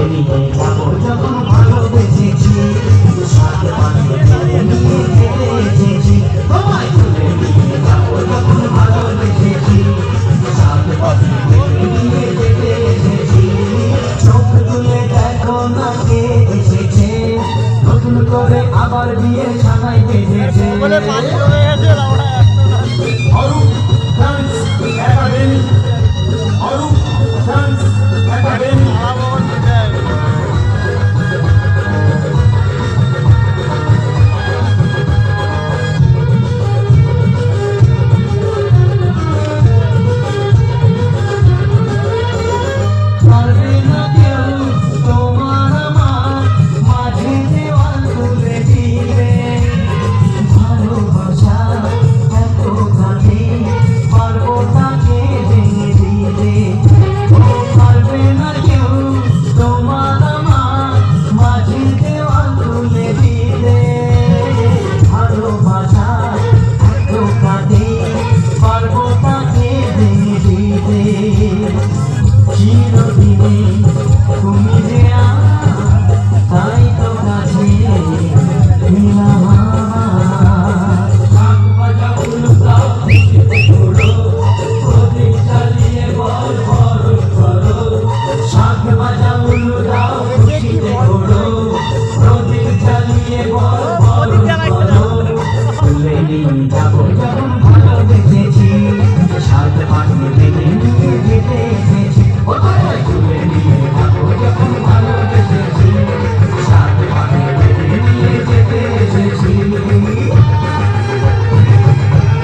নিয়ে যাবো যখন ভালোবেসেছি সাত পাঁচ নিয়ে যেতে এসেছি তোমায় তুলে নিয়ে যাবো যখন ভালোবেসেছি সাত পাঁচ নিয়ে যেতে এসেছি চোখ তুলে দেখো না কে এসেছে নতুন করে আবার বিয়ে ছানায় বেঁধেছে Arup dance academy Arup dance academy চিরদিনে